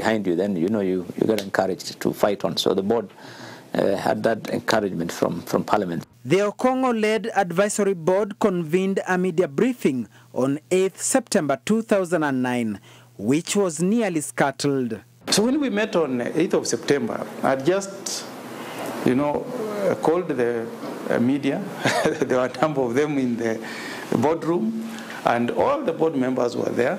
behind you, then you get encouraged to fight on. So the board had that encouragement from Parliament. The Okongo-led advisory board convened a media briefing on 8th September 2009, which was nearly scuttled. So when we met on 8th of September, I just, called the media. There were a number of them in the boardroom, and all the board members were there.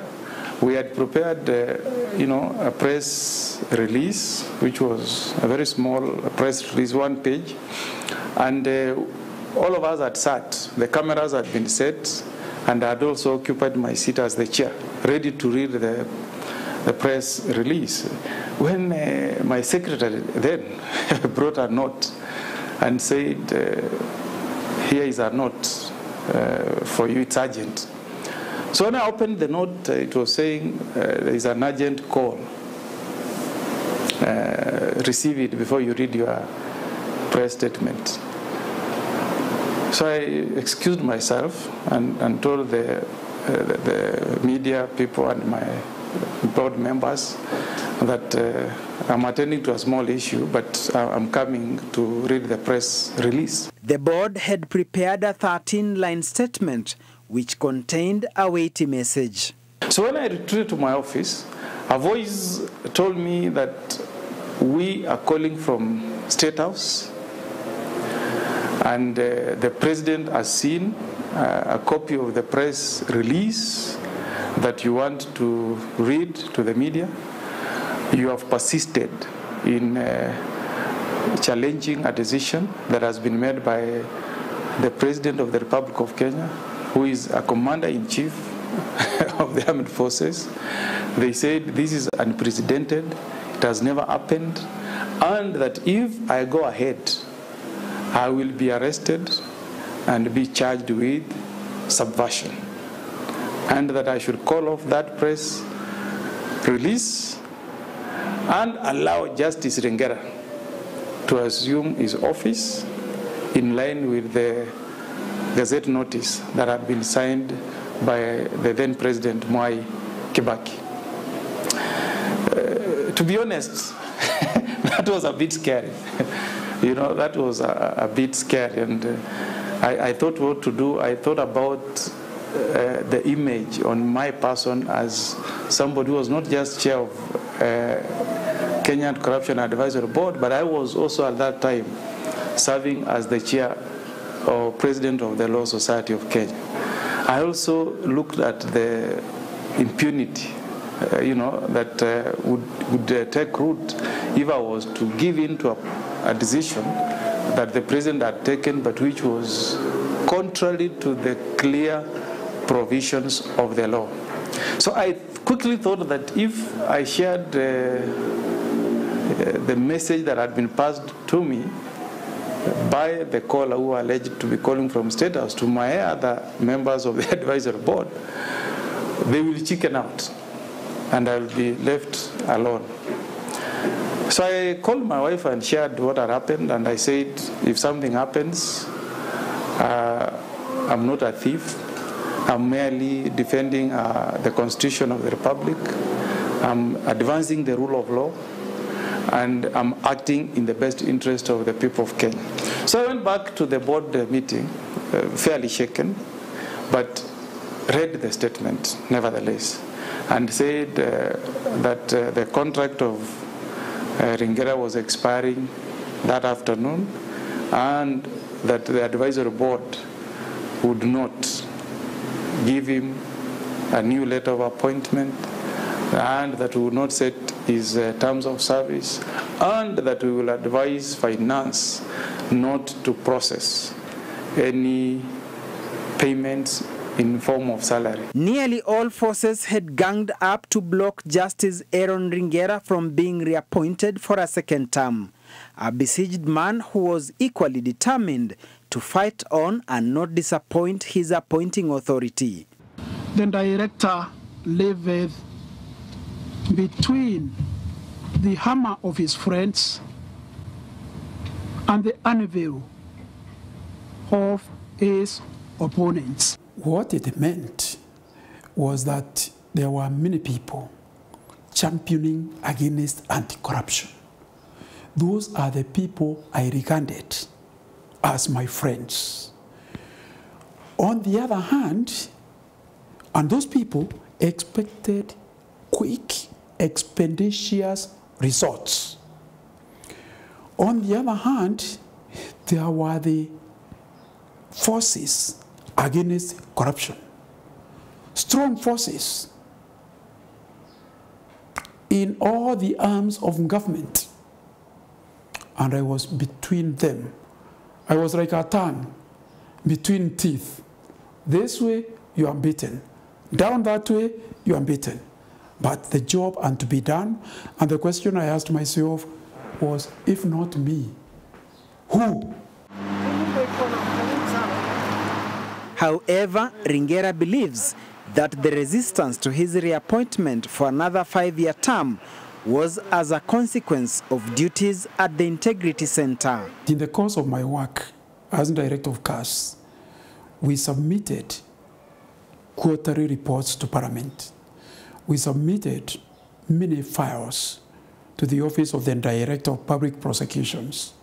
We had prepared, a press release, which was a very small press release, 1 page, and all of us had sat. The cameras had been set, and I had also occupied my seat as the chair, ready to read the press release. When my secretary then brought a note and said, "Here is a note for you, it's urgent." So when I opened the note, it was saying there is an urgent call. Receive it before you read your press statement. So I excused myself and told the media people and my board members that I'm attending to a small issue, but I'm coming to read the press release. The board had prepared a 13-line statement which contained a weighty message. So when I retreated to my office, a voice told me that we are calling from State House, and the president has seen a copy of the press release that you want to read to the media. You have persisted in challenging a decision that has been made by the President of the Republic of Kenya, who is a commander-in-chief of the armed forces. They said this is unprecedented, it has never happened, and that if I go ahead, I will be arrested and be charged with subversion, and that I should call off that press release and allow Justice Ringera to assume his office in line with the Gazette notice that had been signed by the then President Mwai Kibaki. To be honest, that was a bit scary. That was a bit scary, and I thought what to do. I thought about the image on my person as somebody who was not just chair of Kenyan Corruption Advisory Board, but I was also at that time serving as the chair or president of the Law Society of Kenya. I also looked at the impunity, that would take root if I was to give in to a decision that the president had taken, but which was contrary to the clear provisions of the law. So I quickly thought that if I shared the message that had been passed to me by the caller who are alleged to be calling from State House to my other members of the advisory board, they will chicken out and I will be left alone. So I called my wife and shared what had happened, and I said, if something happens, I'm not a thief. I'm merely defending the Constitution of the Republic. I'm advancing the rule of law, and I'm acting in the best interest of the people of Kenya. So I went back to the board meeting, fairly shaken, but read the statement nevertheless, and said that the contract of Ringera was expiring that afternoon, and that the advisory board would not give him a new letter of appointment, and that we would not set his terms of service, and that we will advise finance not to process any payments in form of salary. Nearly all forces had ganged up to block Justice Aaron Ringera from being reappointed for a second term, a besieged man who was equally determined to fight on and not disappoint his appointing authority. The director lived between the hammer of his friends and the anvil of his opponents. What it meant was that there were many people championing against anti-corruption. Those are the people I regarded as my friends. On the other hand, and those people expected quick, expeditious results. On the other hand, there were the forces against corruption, strong forces in all the arms of government. And I was between them. I was like a tongue between teeth. This way, you are beaten. Down that way, you are beaten. But the job had to be done. And the question I asked myself was, if not me, who? However, Ringera believes that the resistance to his reappointment for another 5-year term was as a consequence of duties at the Integrity Center. In the course of my work as Director of CAS, we submitted quarterly reports to Parliament. We submitted many files to the Office of the Director of Public Prosecutions,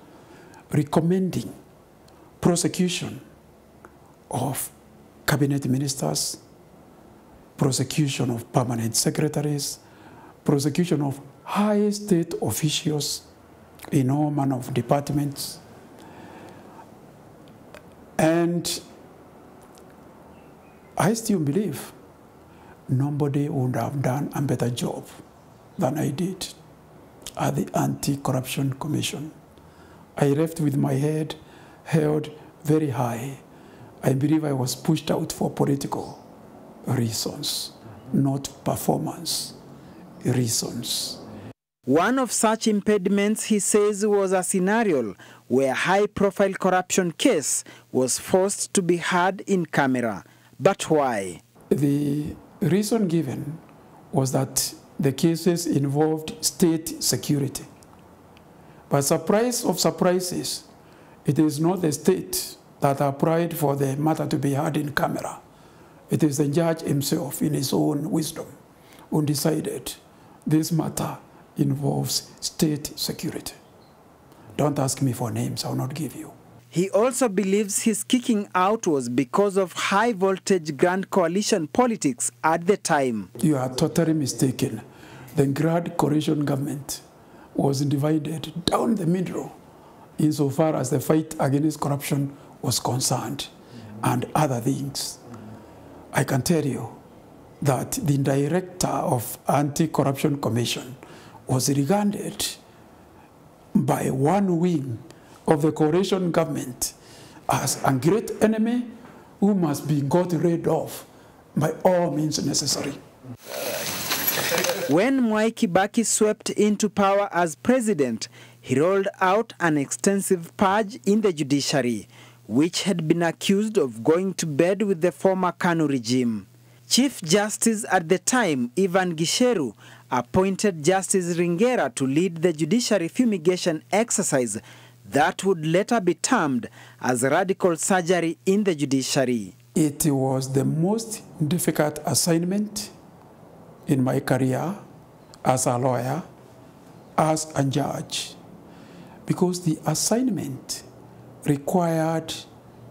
recommending prosecution of cabinet ministers, prosecution of permanent secretaries, prosecution of high state officials in all manner of departments. And I still believe nobody would have done a better job than I did at the Anti-Corruption Commission. I left with my head held very high. I believe I was pushed out for political reasons, not performance reasons. One of such impediments, he says, was a scenario where a high-profile corruption case was forced to be heard in camera. But why? The reason given was that the cases involved state security. But surprise of surprises, it is not the state that applied for the matter to be heard in camera. It is the judge himself, in his own wisdom, who decided this matter involves state security. Don't ask me for names, I will not give you. He also believes his kicking out was because of high-voltage Grand Coalition politics at the time. You are totally mistaken. The Grand Coalition government was divided down the middle insofar as the fight against corruption was concerned and other things. I can tell you that the director of Anti-Corruption Commission was regarded by one wing of the coalition government as a great enemy who must be got rid of by all means necessary. When Mwai Kibaki swept into power as president, he rolled out an extensive purge in the judiciary, which had been accused of going to bed with the former KANU regime. Chief Justice at the time, Ivan Gisheru, appointed Justice Ringera to lead the judiciary fumigation exercise that would later be termed as radical surgery in the judiciary. It was the most difficult assignment in my career as a lawyer, as a judge, because the assignment required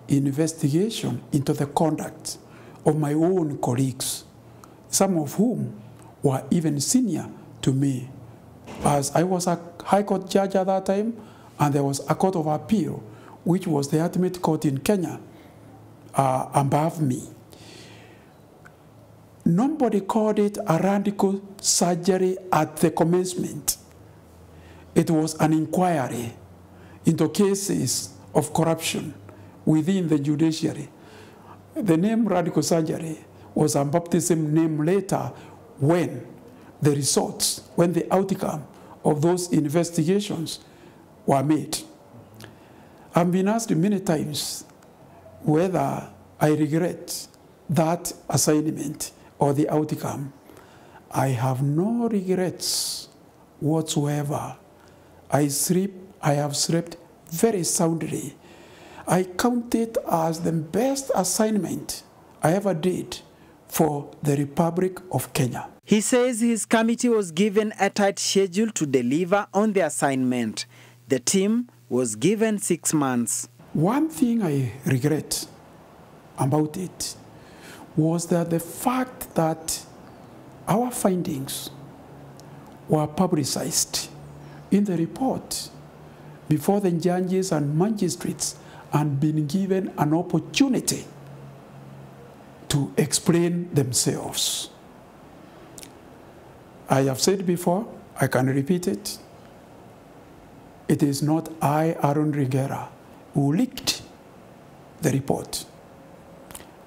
investigation into the conduct of my own colleagues, some of whom were even senior to me, as I was a High Court judge at that time, and there was a Court of Appeal, which was the ultimate court in Kenya, above me. Nobody called it a radical surgery at the commencement. It was an inquiry into cases of corruption within the judiciary. The name radical surgery was a baptism name later when the results, when the outcome of those investigations were made. I've been asked many times whether I regret that assignment or the outcome. I have no regrets whatsoever. I have slept very soundly. I count it as the best assignment I ever did for the Republic of Kenya. He says his committee was given a tight schedule to deliver on the assignment. The team was given 6 months. One thing I regret about it was that the fact that our findings were publicized in the report before the judges and magistrates and been given an opportunity to explain themselves. I have said before, I can repeat it. It is not I, Aaron Ringera, who leaked the report.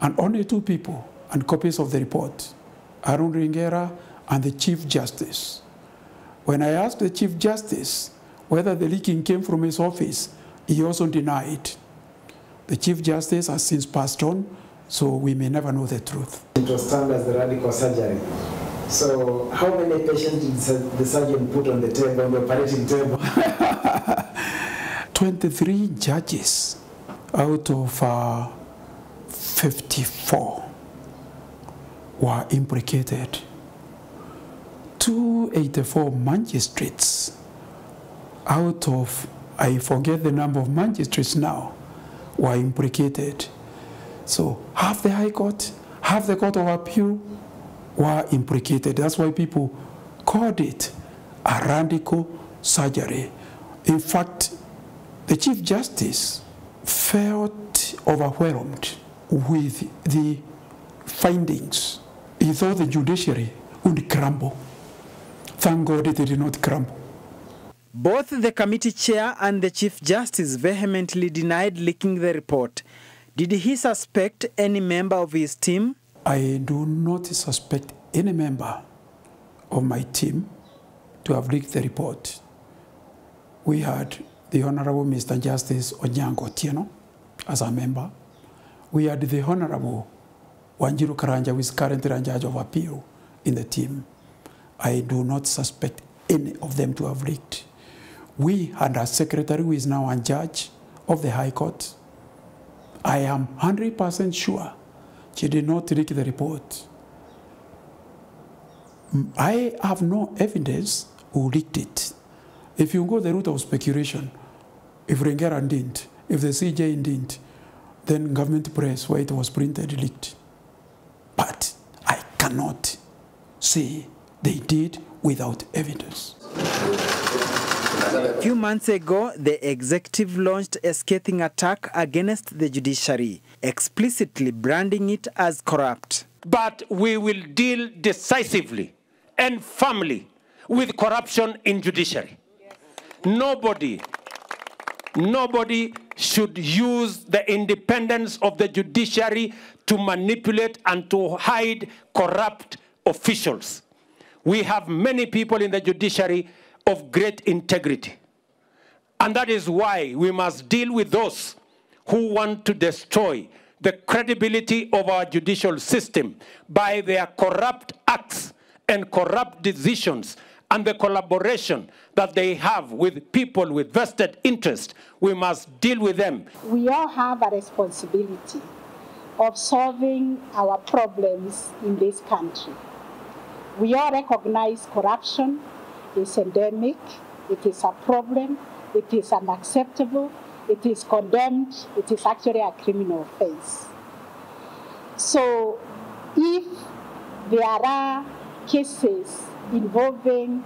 And only 2 people and copies of the report, Aaron Ringera and the Chief Justice. When I asked the Chief Justice whether the leaking came from his office, he also denied. The Chief Justice has since passed on, so we may never know the truth. It was termed as the radical surgery. So how many patients did the surgeon put on the table, on the operating table? 23 judges out of 54 were implicated. 284 magistrates out of, I forget the number of magistrates now, were implicated. So half the High Court, half the Court of Appeal were implicated. That's why people called it a radical surgery. In fact, the Chief Justice felt overwhelmed with the findings. He thought the judiciary would crumble. Thank God it did not crumble. Both the committee chair and the Chief Justice vehemently denied leaking the report. Did he suspect any member of his team? I do not suspect any member of my team to have leaked the report. We had the Honorable Mr. Justice Onyango Otieno as a member. We had the Honorable Wanjiru Karanja, who is currently a judge of appeal in the team. I do not suspect any of them to have leaked. We had a secretary who is now a judge of the High Court. I am 100% sure she did not leak the report. I have no evidence who leaked it. If you go the route of speculation, if Ringera didn't, if the CJ didn't, then government press where it was printed leaked. But I cannot say they did without evidence. A few months ago, the executive launched a scathing attack against the judiciary, explicitly branding it as corrupt. But we will deal decisively and firmly with corruption in judiciary. Nobody should use the independence of the judiciary to manipulate and to hide corrupt officials. We have many people in the judiciary of great integrity. And that is why we must deal with those who want to destroy the credibility of our judicial system by their corrupt acts and corrupt decisions and the collaboration that they have with people with vested interest. We must deal with them. We all have a responsibility of solving our problems in this country. We all recognize corruption is endemic, it is a problem, it is unacceptable, it is condemned, it is actually a criminal offense. So if there are cases involving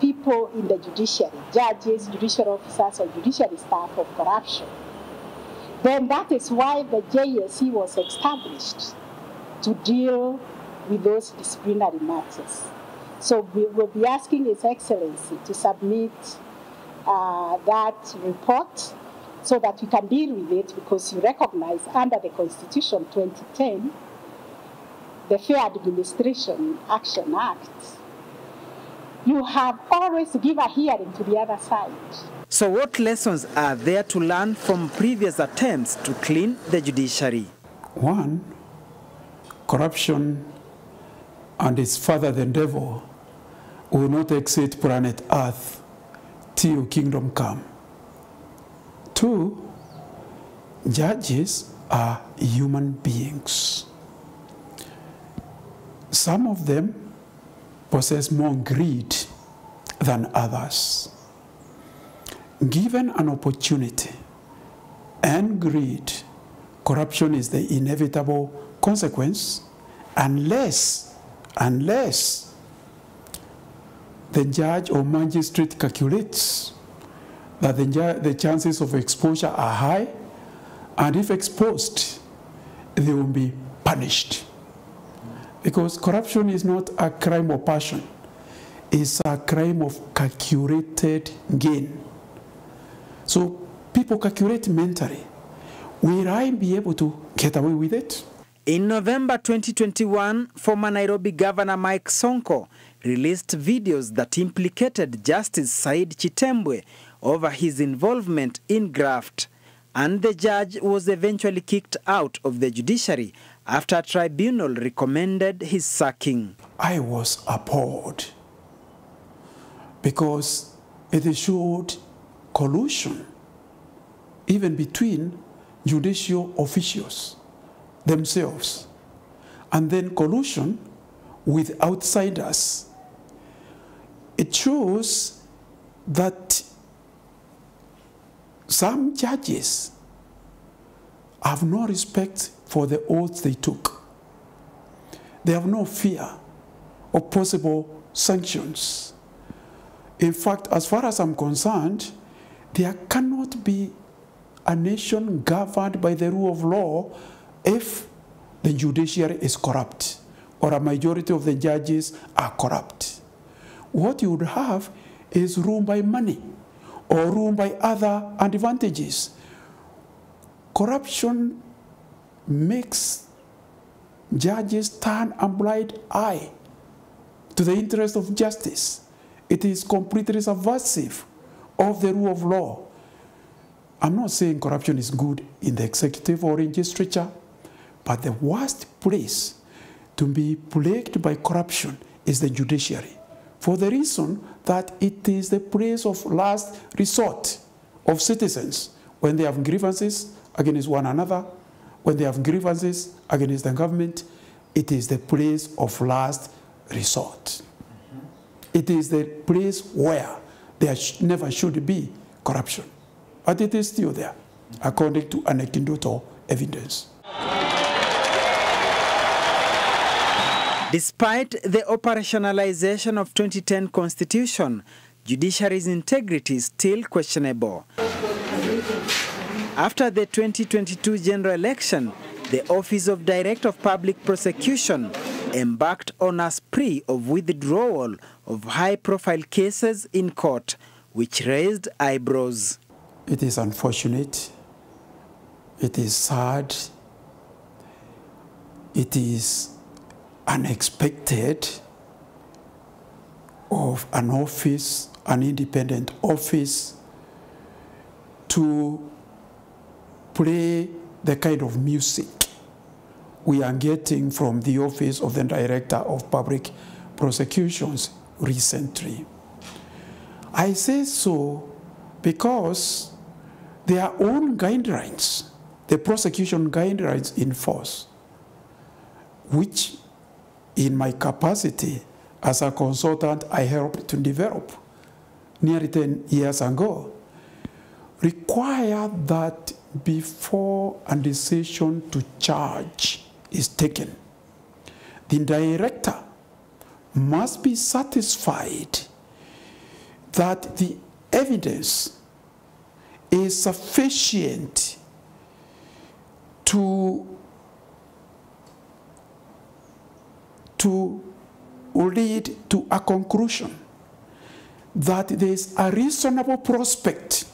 people in the judiciary, judges, judicial officers, or judiciary staff of corruption, then that is why the JSC was established, to deal with those disciplinary matters. So we will be asking His Excellency to submit that report so that we can deal with it, because you recognize under the Constitution 2010, the Fair Administration Action Act, you have always to give a hearing to the other side. So what lessons are there to learn from previous attempts to clean the judiciary? One, corruption and its father the devil will not exit planet Earth till kingdom come. Two, judges are human beings. Some of them possess more greed than others. Given an opportunity and greed, corruption is the inevitable consequence unless the judge or magistrate calculates that the chances of exposure are high, and if exposed, they will be punished. Because corruption is not a crime of passion, it's a crime of calculated gain. So people calculate mentally. Will I be able to get away with it? In November 2021, former Nairobi Governor Mike Sonko released videos that implicated Justice Said Chitembwe over his involvement in graft, and the judge was eventually kicked out of the judiciary after a tribunal recommended his sacking. I was appalled because it showed collusion even between judicial officials themselves, and then collusion with outsiders. It shows that some judges have no respect for the oaths they took. They have no fear of possible sanctions. In fact, as far as I'm concerned, there cannot be a nation governed by the rule of law if the judiciary is corrupt or a majority of the judges are corrupt. What you would have is rule by money or rule by other advantages. Corruption makes judges turn a blind eye to the interest of justice. It is completely subversive of the rule of law. I'm not saying corruption is good in the executive or legislature, but the worst place to be plagued by corruption is the judiciary, for the reason that it is the place of last resort of citizens when they have grievances against one another, when they have grievances against the government. It is the place of last resort. It is the place where there never should be corruption. But it is still there, according to anecdotal evidence. Despite the operationalization of 2010 Constitution, judiciary's integrity is still questionable. After the 2022 general election, the Office of Director of Public Prosecution embarked on a spree of withdrawal of high-profile cases in court, which raised eyebrows. It is unfortunate. It is sad. It is unexpected of an office, an independent office, to play the kind of music we are getting from the Office of the Director of Public Prosecutions recently. I say so because their own guidelines, the prosecution guidelines in force, which in my capacity as a consultant I helped to develop nearly 10 years ago, require that before a decision to charge is taken, the director must be satisfied that the evidence is sufficient to lead to a conclusion that there is a reasonable prospect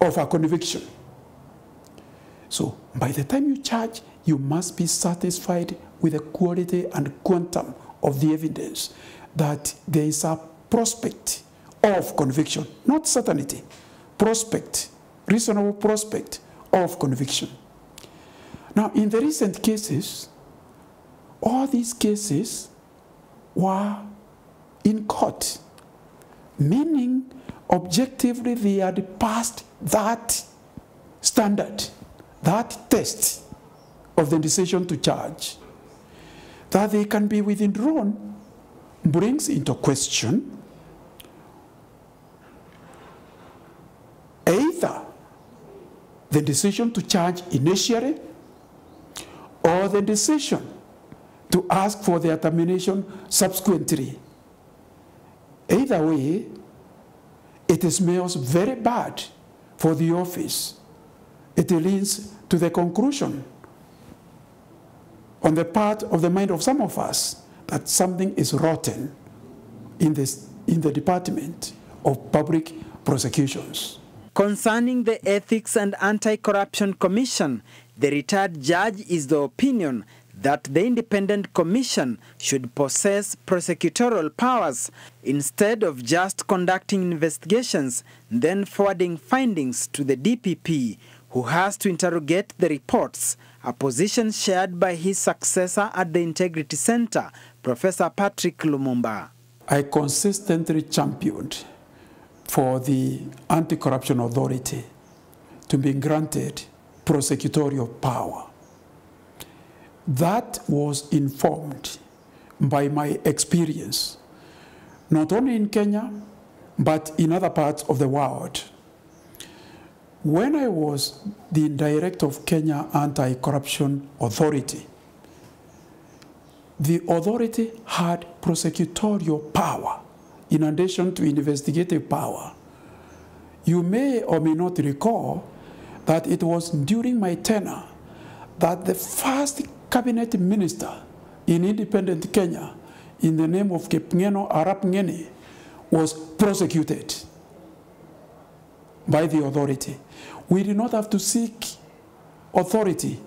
of a conviction. So by the time you charge, you must be satisfied with the quality and quantum of the evidence that there is a prospect of conviction, not certainty, prospect, reasonable prospect of conviction. Now, in the recent cases, all these cases were in court, meaning objectively they had passed that standard, that test of the decision to charge. that they can be withdrawn brings into question either the decision to charge initially or the decision to ask for their termination subsequently. Either way, it smells very bad for the office. It leads to the conclusion on the part of the mind of some of us that something is rotten in the Department of Public Prosecutions. Concerning the Ethics and Anti-Corruption Commission, the retired judge is the opinion that the independent commission should possess prosecutorial powers instead of just conducting investigations, then forwarding findings to the DPP, who has to interrogate the reports, a position shared by his successor at the Integrity Center, Professor Patrick Lumumba. I consistently championed for the Anti-Corruption Authority to be granted prosecutorial power. That was informed by my experience, not only in Kenya, but in other parts of the world. When I was the director of Kenya Anti-Corruption Authority, the authority had prosecutorial power in addition to investigative power. You may or may not recall that it was during my tenure that the first cabinet minister in independent Kenya, in the name of Kipngeno Arap Ngeni, was prosecuted by the authority. We did not have to seek authority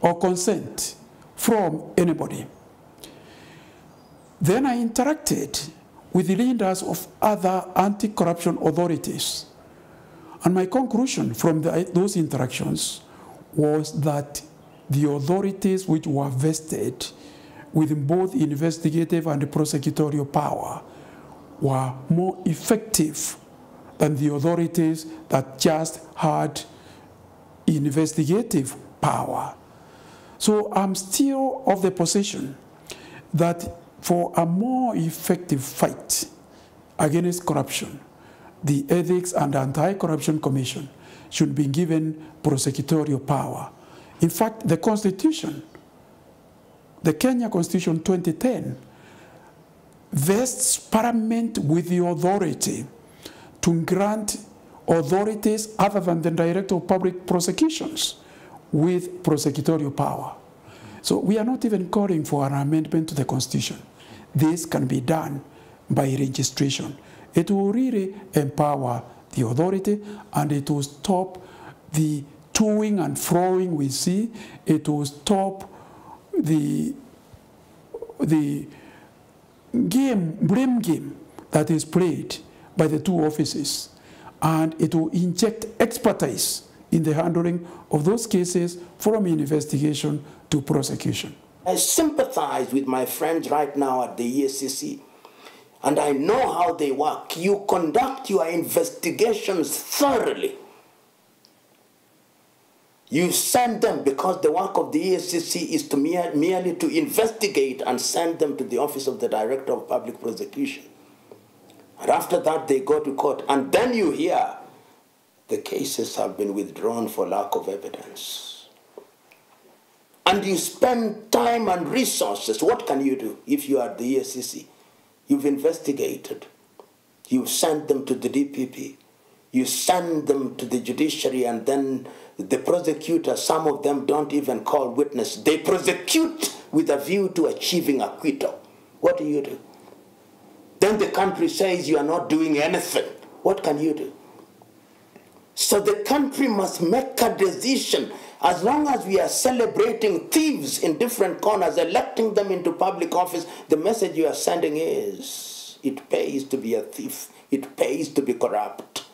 or consent from anybody. Then I interacted with the leaders of other anti-corruption authorities. And my conclusion from those interactions was that the authorities which were vested with both investigative and prosecutorial power were more effective than the authorities that just had investigative power. So I'm still of the position that for a more effective fight against corruption, the Ethics and Anti-Corruption Commission should be given prosecutorial power. In fact, the Constitution, the Kenya Constitution 2010, vests Parliament with the authority to grant authorities other than the Director of Public Prosecutions with prosecutorial power. So we are not even calling for an amendment to the Constitution. This can be done by registration. It will really empower the authority, and it will stop the toing and froing we see. It will stop the blame game that is played by the two offices, and it will inject expertise in the handling of those cases from investigation to prosecution. I sympathize with my friends right now at the EACC, and I know how they work. You conduct your investigations thoroughly. You send them, because the work of the EACC is to merely to investigate and send them to the Office of the Director of Public Prosecution. And after that, they go to court. And then you hear the cases have been withdrawn for lack of evidence. And you spend time and resources. What can you do if you are at the EACC? You've investigated. You send them to the DPP. You send them to the judiciary, and then the prosecutors, some of them don't even call witness. They prosecute with a view to achieving acquittal. What do? Then the country says you are not doing anything. What can you do? So the country must make a decision. As long as we are celebrating thieves in different corners, electing them into public office, the message you are sending is, it pays to be a thief. It pays to be corrupt.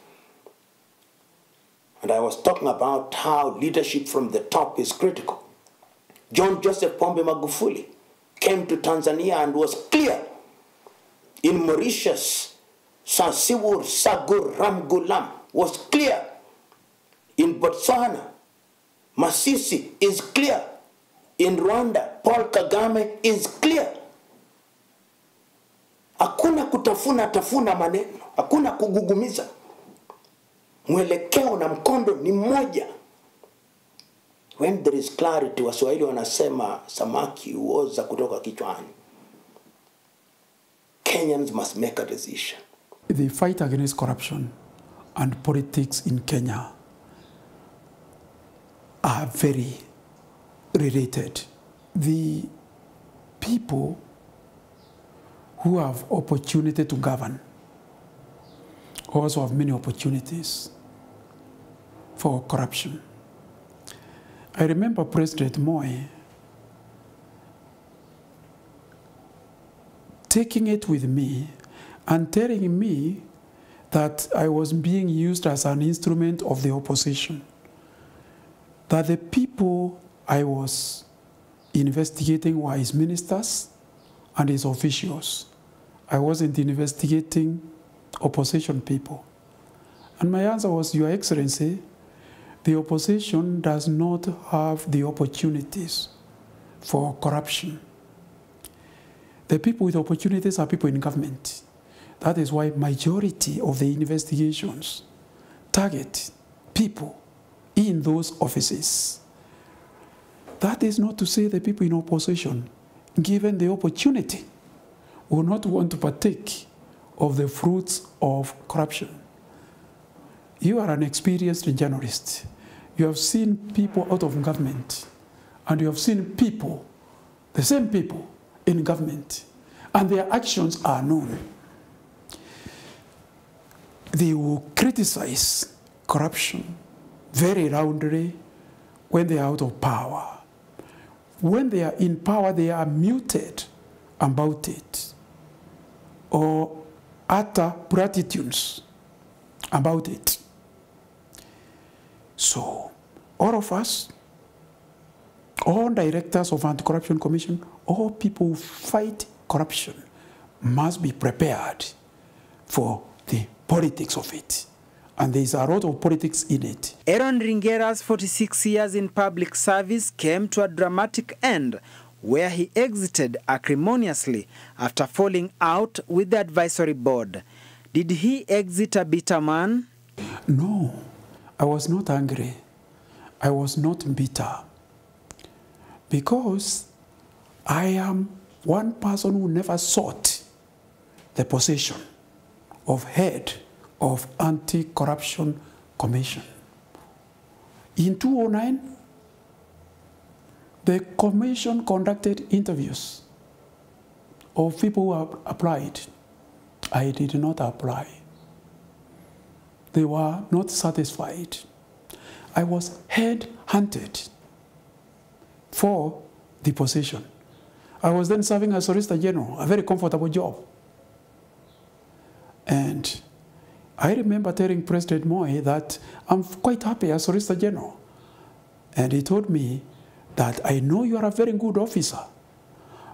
And I was talking about how leadership from the top is critical. John Joseph Pombe Magufuli came to Tanzania and was clear. In Mauritius, Sansiwur Sagur Ramgulam was clear. In Botswana, Masisi is clear. in Rwanda, Paul Kagame, is clear. Hakuna tafuna maneno, hakuna kugugumiza. Mwelekeo na mkondo ni mmoja. When there is clarity, Waswahili wanasema samaki huoza kutoka kichwani. Kenyans must make a decision. The fight against corruption and politics in Kenya are very related. The people who have opportunity to govern also have many opportunities for corruption. I remember President Moi taking it with me and telling me that I was being used as an instrument of the opposition, that the people I was investigating were his ministers and his officials. I wasn't investigating opposition people. And my answer was, Your Excellency, the opposition does not have the opportunities for corruption. The people with opportunities are people in government. That is why majority of the investigations target people in those offices. That is not to say the people in opposition, given the opportunity, will not want to partake of the fruits of corruption. You are an experienced journalist. You have seen people out of government, and you have seen people, the same people, in government, and their actions are known. They will criticize corruption very roundly when they are out of power. When they are in power, they are muted about it, or utter platitudes about it. So, all of us, all directors of Anti-Corruption Commission, all people who fight corruption must be prepared for the politics of it. And there is a lot of politics in it. Aaron Ringera's 46 years in public service came to a dramatic end where he exited acrimoniously after falling out with the advisory board. Did he exit a bitter man? No, I was not angry. I was not bitter. Because I am one person who never sought the position of head of Anti-Corruption Commission. In 2009, the commission conducted interviews of people who have applied. I did not apply. They were not satisfied. I was head-hunted for the position. I was then serving as Solicitor General, a very comfortable job. And I remember telling President Moi that I'm quite happy as Solicitor General. And he told me that I know you are a very good officer,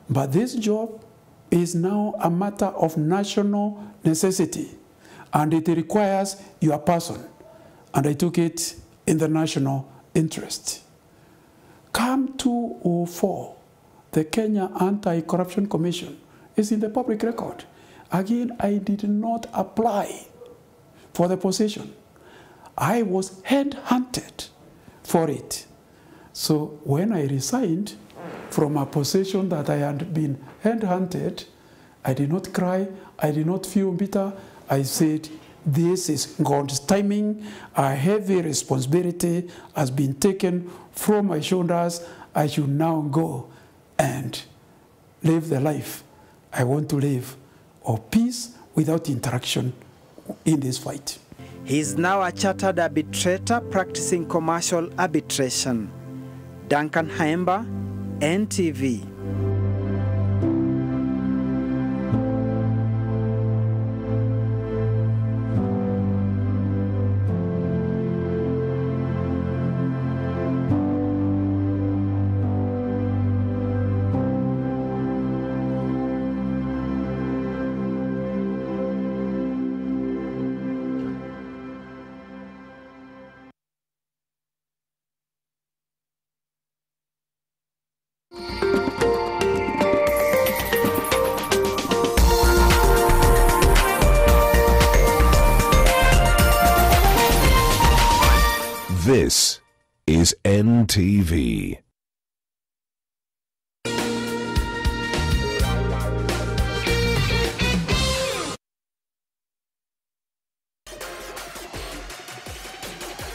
but this job is now a matter of national necessity, and it requires your person. And I took it in the national interest. Come 2004, the Kenya Anti-Corruption Commission is in the public record. Again, I did not apply for the position. I was head-hunted for it. So when I resigned from a position that I had been head-hunted, I did not cry, I did not feel bitter. I said, this is God's timing. A heavy responsibility has been taken from my shoulders. I should now go and live the life I want to live, of peace without interaction in this fight. He is now a chartered arbitrator practicing commercial arbitration. Duncan Haemba, NTV. This is NTV.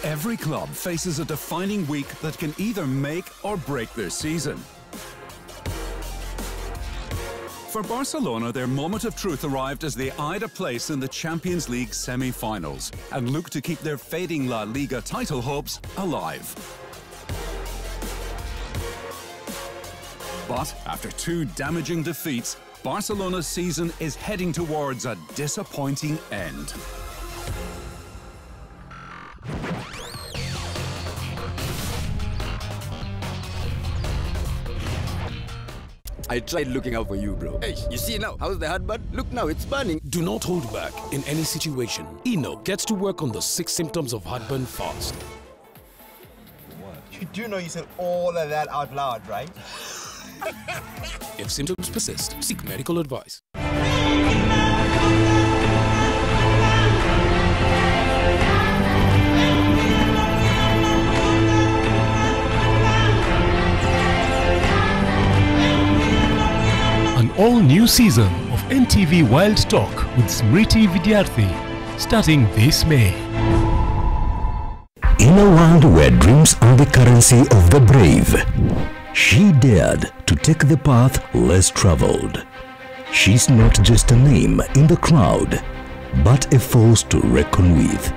Every club faces a defining week that can either make or break their season. For Barcelona, their moment of truth arrived as they eyed a place in the Champions League semi-finals and looked to keep their fading La Liga title hopes alive. But after 2 damaging defeats, Barcelona's season is heading towards a disappointing end. I tried looking out for you, bro. Hey, you see now? How's the heartburn? Look now, it's burning. Do not hold back in any situation. Eno gets to work on the 6 symptoms of heartburn fast. What? You do know you said all of that out loud, right? If symptoms persist, seek medical advice. An all-new season of NTV Wild Talk with Smriti Vidyarthi, starting this May. In a world where dreams are the currency of the brave, she dared to take the path less traveled. She's not just a name in the crowd, but a force to reckon with.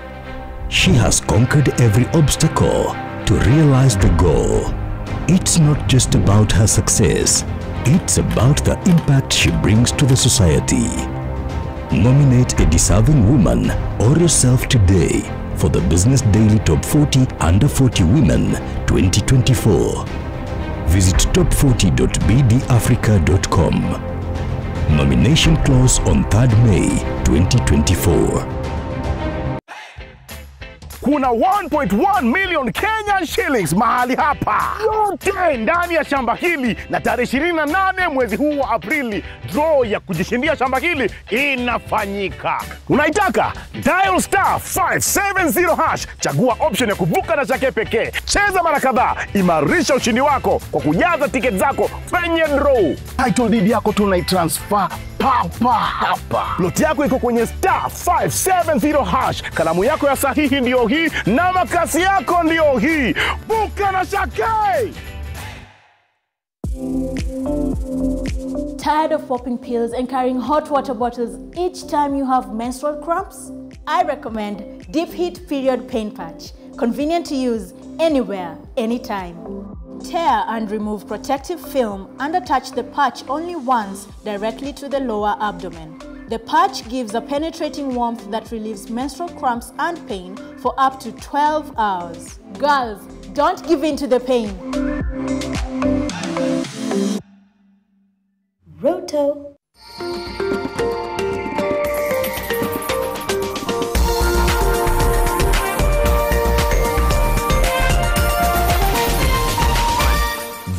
She has conquered every obstacle to realize the goal. It's not just about her success. It's about the impact she brings to the society. Nominate a deserving woman or yourself today for the Business Daily Top 40 Under 40 Women 2024. Visit top40.bdafrica.com. Nomination close on 3rd May 2024. Kuna 1.1 million Kenyan shillings mahali hapa. Yote ndani ya shamba hili, na tarehe 28 mwezi huu wa Aprili draw ya kujishindia shamba hili inafanyika. Unaitaka? Dial *570#, chagua option ya kuvuka na chake pekee. Cheza mara kadhaa, imarisha ushindi wako kwa kujaza tiketi zako kwenye draw. Title deed yako tunaitransfer papa hapa. Plot yako iko kwenye *570#. Kalamu yako ya sahihi ndio hii na makasi yako ndio hii. Buka na shake! Tired of popping pills and carrying hot water bottles each time you have menstrual cramps? I recommend Deep Heat Period Pain Patch. Convenient to use anywhere, anytime. Tear and remove protective film and attach the patch only once directly to the lower abdomen. The patch gives a penetrating warmth that relieves menstrual cramps and pain for up to 12 hours. Girls, don't give in to the pain. Roto.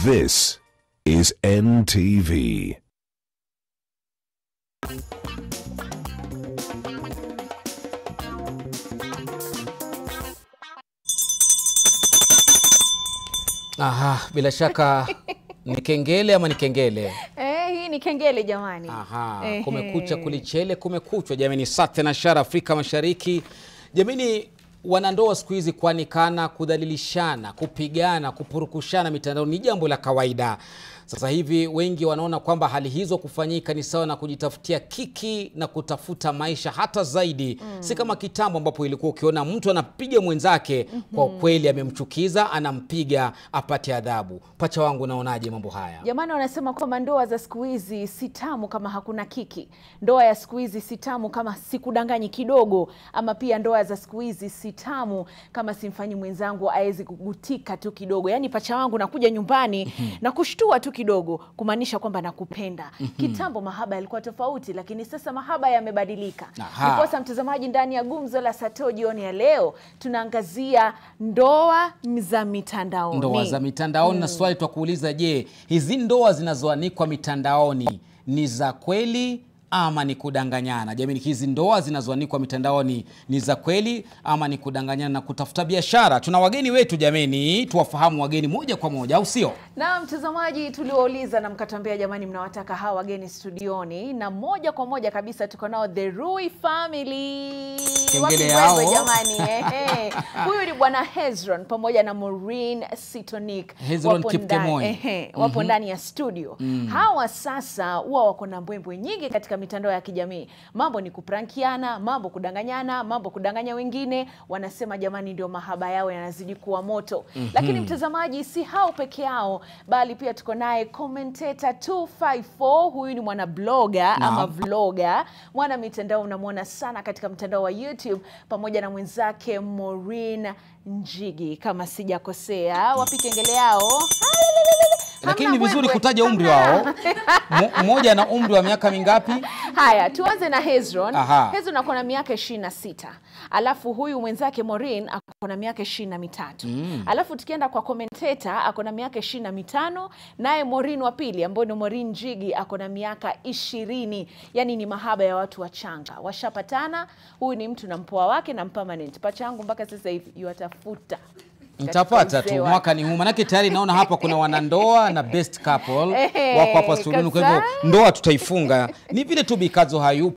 This is NTV. Aha, bila shaka ni kengele ama ni kengele? Hii ni kengele jamani. Aha, kumekucha kulichele, kumekuchwa jamani. Sate na shara Afrika Mashariki. Jamani, wanandoa siku hizi kuanikana, kudhalilishana, kupigana, kupurukushana mitandao ni jambo la kawaida. Sasa hivi wengi wanaona kwamba hali hizo kufanyika ni sawa na kujitafutia kiki na kutafuta maisha hata zaidi. Si kama kitambo ambapo ilikuwa ukiona mtu anapiga mwenzake kwa kweli amemchukiza, anampiga apate adhabu. Pacha wangu, naonaje mambo haya? Jamani, wanasema kwamba ndoa za siku hizi si tamu kama hakuna kiki. Ndoa ya siku hizi si tamu kama sikudanganyi kidogo, ama pia ndoa za siku hizi si tamu kama simfanyi mwenzangu aezi kugutika tu kidogo. Yaani pacha wangu nakuja nyumbani na kushtua tu kidogo, kumaanisha kwamba nakupenda. Kitambo mahaba yalikuwa tofauti, lakini sasa mahaba yamebadilika. Niposa mtazamaji, ndani ya gumzo la Sato jioni ya leo tunaangazia ndoa za mitandaoni. Ndoa za mitandaoni, na swali tutakuuliza, je, hizi ndoa zinazoanikwa mitandaoni ni za kweli ama ni kudanganyana? Jamani, hizi ndoa zinazoanikwa mitandaoni ni za kweli ama ni kudanganyana na kutafuta biashara? Tuna wageni wetu jamani, tuwafahamu wageni moja kwa moja, au sio? Na mtazamaji, tuliwauliza na mkatuambia jamani mnawataka hawa wageni studioni, na moja kwa moja kabisa tuko nao the Rui family. Kengele yao jamani. Huyu ni bwana Hezron pamoja na Maureen Sitonik. Hezron Kipkemoi. Wapo ndani ya studio. Hawa sasa huwa wako na mbwembwe nyingi katika mitandao ya kijamii. Mambo ni kuprankiana, mambo kudanganyana, mambo kudanganya wengine. Wanasema jamani ndio mahaba yao yanazidi kuwa moto. Lakini mtazamaji, si hao peke yao, bali pia tuko naye commentator 254. Huyu ni mwana blogger ama vlogger. Mwana mitandao unamwona sana katika mtandao wa YouTube, pamoja na mwenzake Maureen Njigi kama sijakosea. Wapi kengele yao? Lakini ni vizuri kutaja umri wao. Mmoja na umri wa miaka mingapi? Haya, tuanze na Hezron. Hezron ako na miaka 26. Alafu huyu mwenzake Maureen ako na miaka 23. Alafu tukienda kwa commentator ako na miaka 25, naye Maureen wa pili ambaye ni Maureen Njigi ako na miaka 20. Yani ni mahaba ya watu wachanga. Washapatana, huyu ni mtu na mpoa wake na permanent. Pachangu mpaka sasa hivi yuatafuta. Nitapata tu mwaka ni huu, manake tayari naona hapa kuna wanandoa na best couple wako hapa studioni, kwa hivyo ndoa tutaifunga. Ni vile tu Bikazo hayupo.